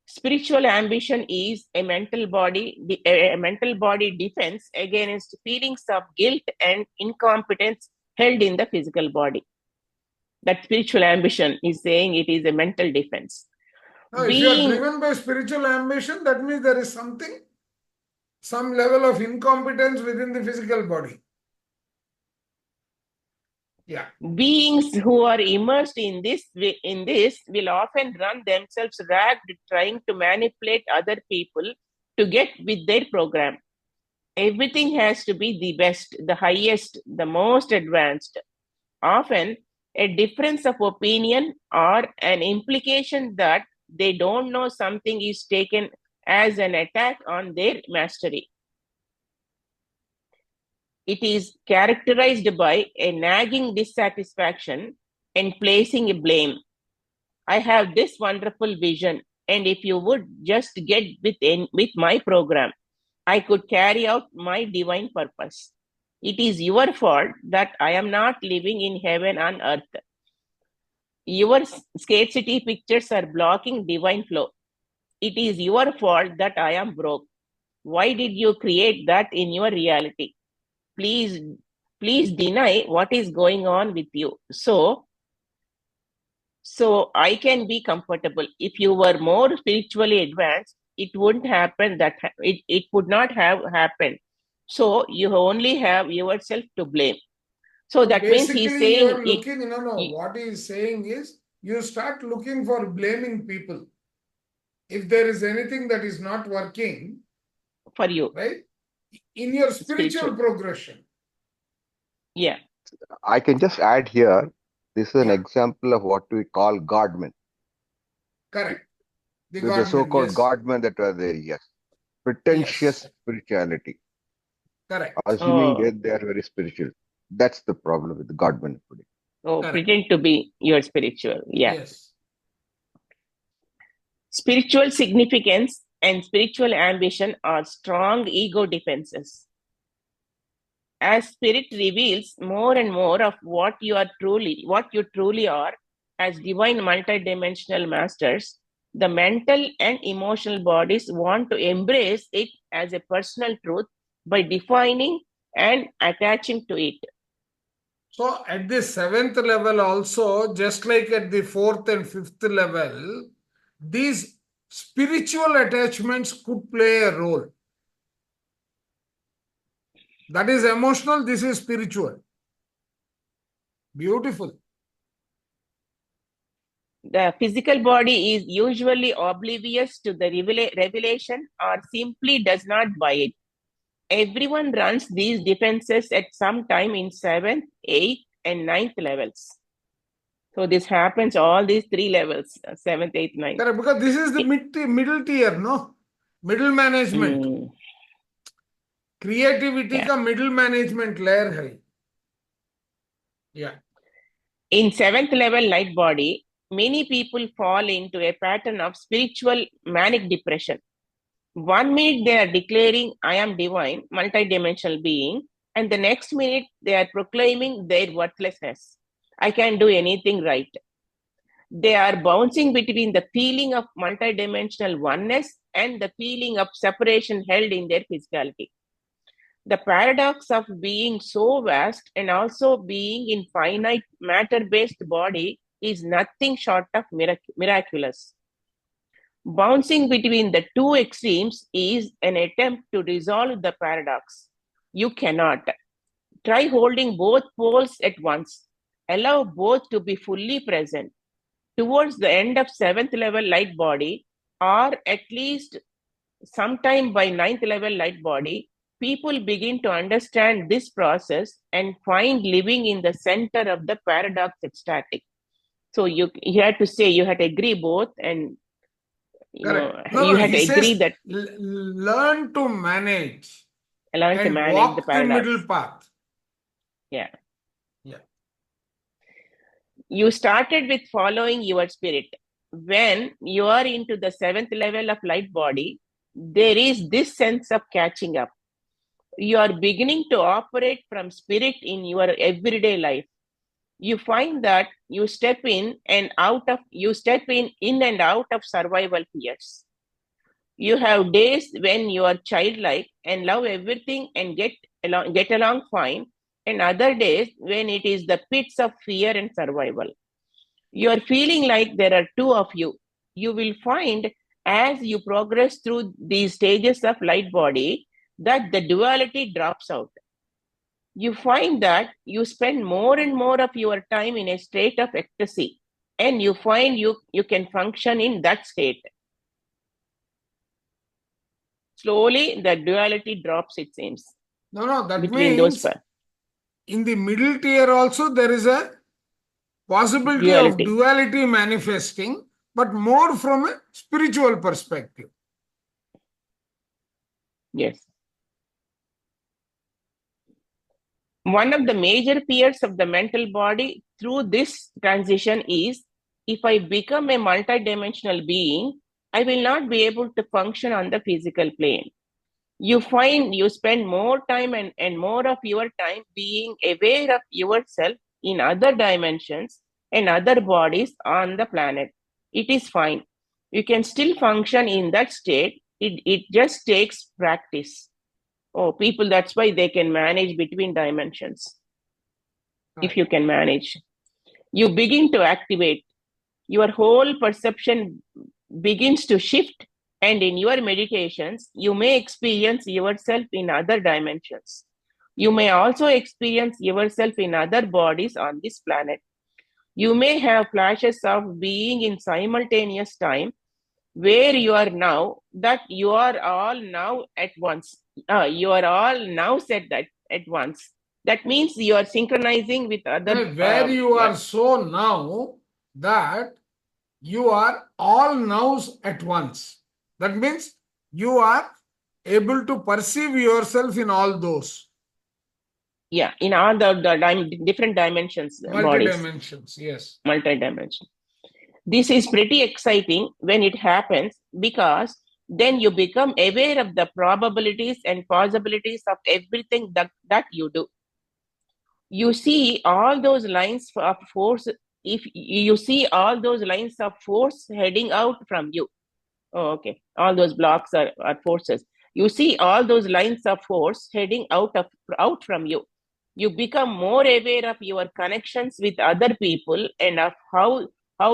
Spiritual ambition is a mental body defense against feelings of guilt and incompetence held in the physical body. That spiritual ambition is saying it is a mental defense. Now, if you are driven by spiritual ambition, that means there is some level of incompetence within the physical body. Yeah. Beings who are immersed in this will often run themselves ragged trying to manipulate other people to get with their program. Everything has to be the best, the highest, the most advanced. Often, a difference of opinion or an implication that they don't know something is taken as an attack on their mastery. It is characterized by a nagging dissatisfaction and placing a blame. I have this wonderful vision, and if you would just get with my program, I could carry out my divine purpose. It is your fault that I am not living in heaven on earth. Your scarcity pictures are blocking divine flow. It is your fault that I am broke. Why did you create that in your reality? Please deny what is going on with you. So I can be comfortable. If you were more spiritually advanced, it wouldn't happen it would not have happened. So you only have yourself to blame. So that means he's saying what he is saying is you start looking for blaming people. If there is anything that is not working for you, right? In your spiritual progression. Yeah. I can just add here, this is an example of what we call Godmen. Correct. The so-called Godmen that were there, yes. Pretentious spirituality. Correct. Assuming they are very spiritual. That's the problem with the Godmen. Pretend to be your spiritual. Yeah. Yes. Spiritual significance and spiritual ambition are strong ego defenses. As spirit reveals more and more of what you truly are as divine multidimensional masters, the mental and emotional bodies want to embrace it as a personal truth by defining and attaching to it. So at the 7th level also, just like at the 4th and 5th level, these spiritual attachments could play a role. That is emotional, this is spiritual. Beautiful. The physical body is usually oblivious to the revelation or simply does not buy it. Everyone runs these defenses at some time in 7th, 8th, and 9th levels. So this happens all these 3 levels, 7th, 8th, 9th. Correct, because this is the middle tier, no? Middle management. Creativity ka middle management layer hai. Yeah. In 7th level light body, many people fall into a pattern of spiritual manic depression. 1 minute they are declaring, I am divine, multidimensional being, and the next minute they are proclaiming their worthlessness. I can't do anything right. They are bouncing between the feeling of multidimensional oneness and the feeling of separation held in their physicality. The paradox of being so vast and also being in finite matter-based body is nothing short of miraculous. Bouncing between the two extremes is an attempt to resolve the paradox. You cannot. Try holding both poles at once. Allow both to be fully present. Towards the end of 7th level light body, or at least sometime by 9th level light body, people begin to understand this process and find living in the center of the paradox ecstatic. So you had to say, you had to agree both, and you had to agree that learn to manage walk the paradox. The middle path. Yeah. You started with following your spirit. When you are into the 7th level of light body, there is this sense of catching up. You are beginning to operate from spirit in your everyday life. You find that you step in and out of survival fears. You have days when you are childlike and love everything and get along fine, and other days when it is the pits of fear and survival. You are feeling like there are two of you. You will find as you progress through these stages of light body that the duality drops out. You find that you spend more and more of your time in a state of ecstasy, and you find you can function in that state. Slowly, the duality drops, it seems. No, that means in the middle tier also there is a possibility of duality manifesting, but more from a spiritual perspective. Yes. One of the major fears of the mental body through this transition is, if I become a multidimensional being, I will not be able to function on the physical plane. You find you spend more time and more of your time being aware of yourself in other dimensions and other bodies on the planet. It is fine. You can still function in that state. It just takes practice. Oh, people, that's why they can manage between dimensions. Right. If you can manage, you begin to activate. Your whole perception begins to shift, and in your meditations, you may experience yourself in other dimensions. You may also experience yourself in other bodies on this planet. You may have flashes of being in simultaneous time, where you are now, that you are all now at once. You are all now set that at once. That means you are synchronizing with other. Where you are so now that you are all nows at once. That means you are able to perceive yourself in all those. Yeah, in all the different dimensions. Multi-dimensions, yes. Multi-dimension. This is pretty exciting when it happens, because then you become aware of the probabilities and possibilities of everything that you do. You see all those lines of force. If you see all those lines of force heading out from you, oh, okay, all those blocks are forces. You see all those lines of force heading out from you. You become more aware of your connections with other people and of how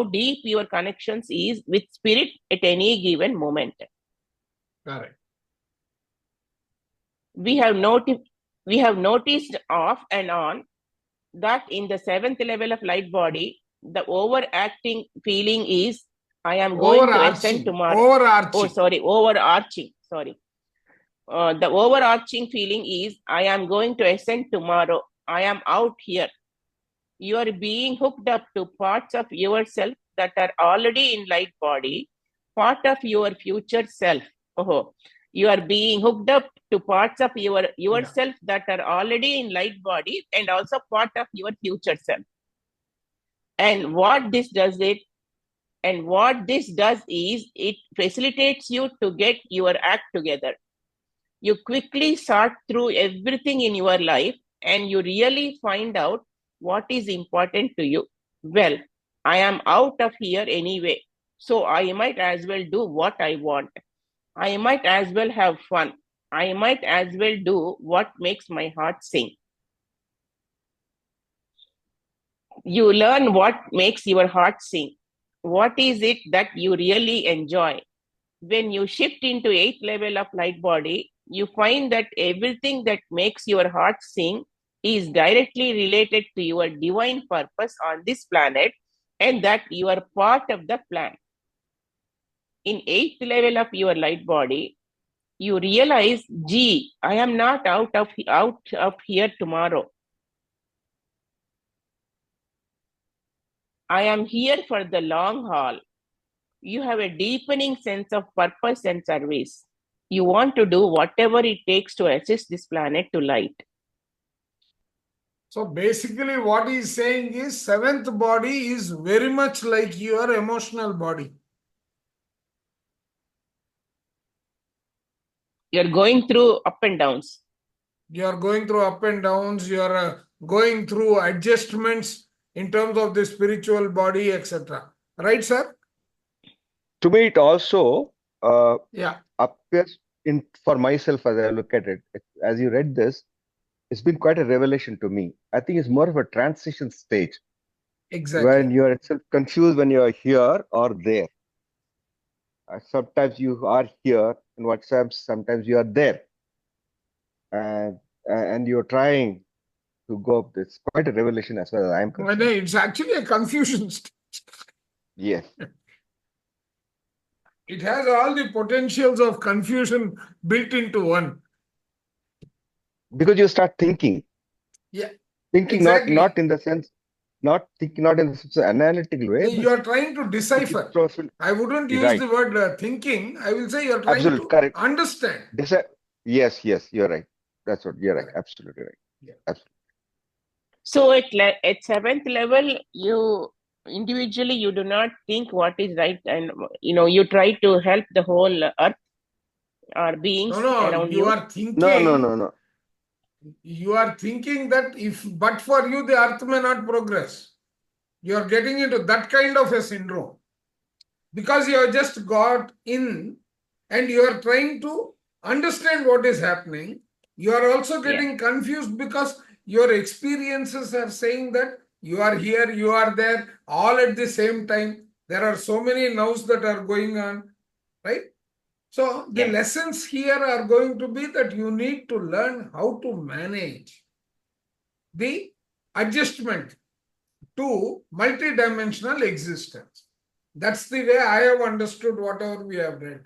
deep your connections is with spirit at any given moment. Correct. We have noticed off and on that in the 7th level of light body, the overacting feeling is I am going to ascend tomorrow. Overarching. Sorry. The overarching feeling is I am going to ascend tomorrow. I am out here. You are being hooked up to parts of yourself that are already in light body, part of your future self. Oh, you are being hooked up to parts of yourself that are already in light body and also part of your future self. And what this does is it facilitates you to get your act together. You quickly sort through everything in your life and you really find out what is important to you. Well, I am out of here anyway, so I might as well do what I want. I might as well have fun. I might as well do what makes my heart sing. You learn what makes your heart sing. What is it that you really enjoy? When you shift into 8th level of light body, you find that everything that makes your heart sing is directly related to your divine purpose on this planet and that you are part of the plan. In 8th level of your light body, you realize, gee, I am not out of here tomorrow. I am here for the long haul. You have a deepening sense of purpose and service. You want to do whatever it takes to assist this planet to light. So basically what he's saying is 7th body is very much like your emotional body. You're going through up and downs. You're going through up and downs. You're going through adjustments in terms of the spiritual body, etc. Right, sir? To me, it also appears for myself as I look at it. As you read this, it's been quite a revelation to me. I think it's more of a transition stage. Exactly. When you are confused when you are here or there. Sometimes you are here, and sometimes you are there. And you're trying to go up. It's quite a revelation as far as I'm concerned. It's actually a confusion stage. Yes. It has all the potentials of confusion built into one. Because you start thinking. Yeah. Thinking exactly. not in the sense, not in the analytical way. You are trying to decipher. I wouldn't use the word thinking. I will say you're trying to understand. Yes, you're right. That's what you're right. Absolutely right. Yeah. Absolutely. So at 7th level, you individually you do not think what is right, and you try to help the whole earth or beings around you. You are thinking. No. You are thinking that but for you, the earth may not progress. You are getting into that kind of a syndrome. Because you have just got in and you are trying to understand what is happening. You are also getting confused because your experiences are saying that you are here, you are there, all at the same time. There are so many nows that are going on, right? So the lessons here are going to be that you need to learn how to manage the adjustment to multidimensional existence. That's the way I have understood whatever we have read.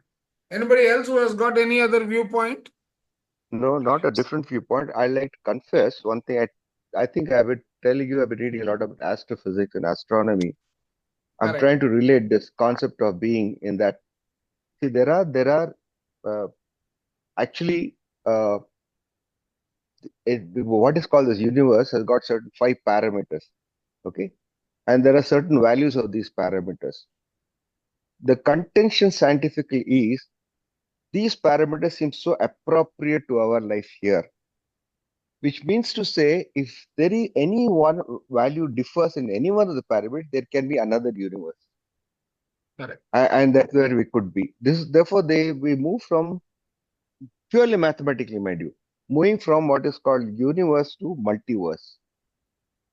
Anybody else who has got any other viewpoint? No, not a different viewpoint. I like to confess one thing. I think I've been telling you, I've been reading a lot about astrophysics and astronomy. I'm trying to relate this concept of being in that. See, there are actually what is called this universe has got certain 5 parameters. Okay, and there are certain values of these parameters. The contention scientifically is these parameters seem so appropriate to our life here, which means to say if there is any one value differs in any one of the parameters, there can be another universe. Correct. And that's where we could be. Therefore, we move from purely mathematically, mind you. moving from what is called universe to multiverse.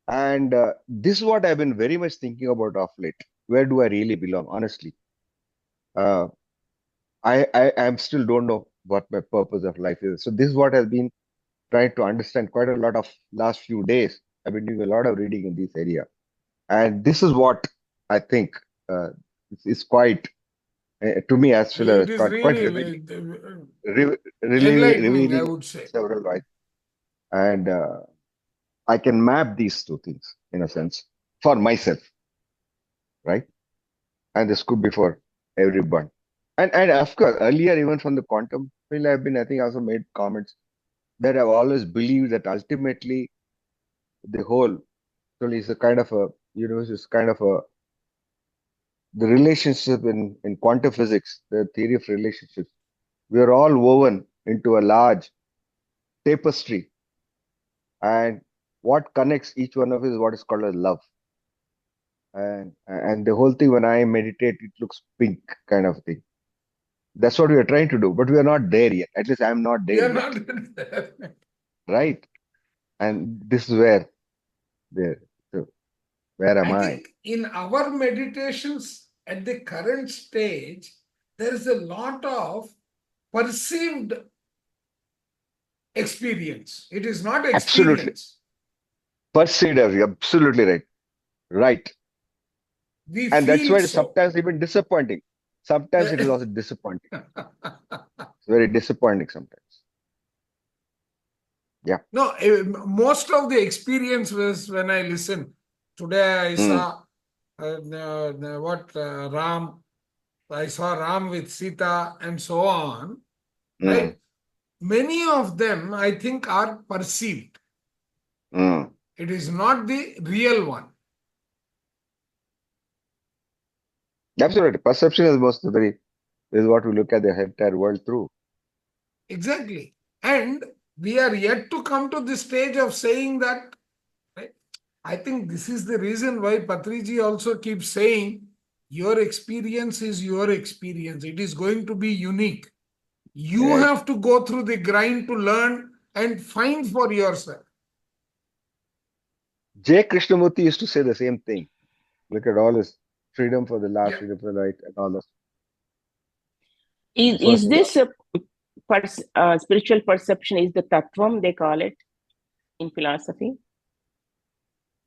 And this is what I've been very much thinking about of late. Where do I really belong? Honestly, uh, I still don't know what my purpose of life is. So this is what I've been trying to understand quite a lot of last few days. I've been doing a lot of reading in this area, and this is what I think is quite to me as well It as is quite really revealing, enlightening, I revealing would say. several ways. And I can map these two things in a sense for myself, right? And this could be for everyone. And of course, earlier even from the quantum field, I think also made comments that I've always believed that ultimately the whole actually is a kind of a universe is kind of a the relationship in quantum physics, the theory of relationships. We are all woven into a large tapestry, and what connects each one of us is what is called as love. And the whole thing, when I meditate, it looks pink kind of thing. That's what we are trying to do, but we are not there yet. At least I'm not We there are yet, not there. right? And this is where there. So where am I I? think in our meditations at the current stage, there is a lot of perceived experience. It is not Absolutely. experience. Perceived, absolutely right. Right. We And that's feel why so. sometimes even disappointing. Sometimes it is also disappointing. It's very disappointing sometimes. Yeah. No, most of the experience was when I listen. Today I saw Ram. I saw Ram with Sita and so on. Right? Many of them, I think, are perceived. It is not the real one. Absolutely. Perception is is what we look at the entire world through. Exactly. And we are yet to come to the stage of saying that. Right? I think this is the reason why Patriji also keeps saying, your experience is your experience. It is going to be unique. You have to go through the grind to learn and find for yourself. J. Krishnamurti used to say the same thing. Look at all his freedom for the last, freedom for the right, and all that. Is this a spiritual perception? Is the tattvam they call it in philosophy?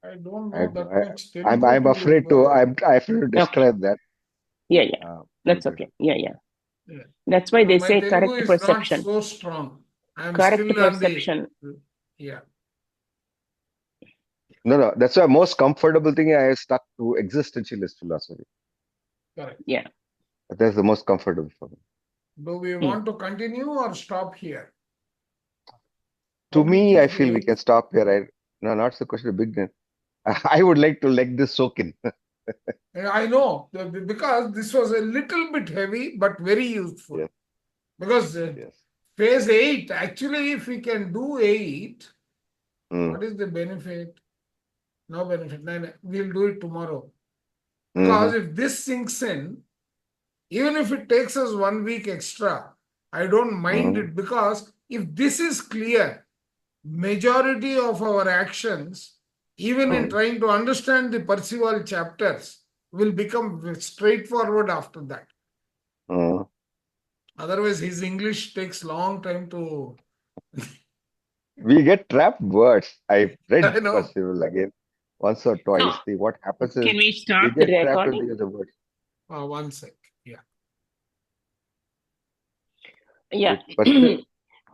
I don't know that much. I'm afraid to describe that. Yeah. That's okay. Yeah. That's why they say correct perception. Not so strong. I'm correct still perception. Yeah. No. That's why most comfortable thing I have stuck to existentialist philosophy. Correct. Yeah. That's the most comfortable for me. Do we want to continue or stop here? To me, I feel we can stop here. No, not the question of beginning. I would like to let this soak in. I know, because this was a little bit heavy, but very useful. Yes. Because phase 8, actually, if we can do 8, what is the benefit? No benefit. No, we'll do it tomorrow. Because if this sinks in, even if it takes us 1 week extra, I don't mind it, because if this is clear, majority of our actions, even in trying to understand the Parsival chapters, will become straightforward after that. Otherwise, his English takes long time to... We get trapped words. I've read Parsival again once or twice. What happens is can we start we the get trapped recording? with the words. 1 sec. Yeah.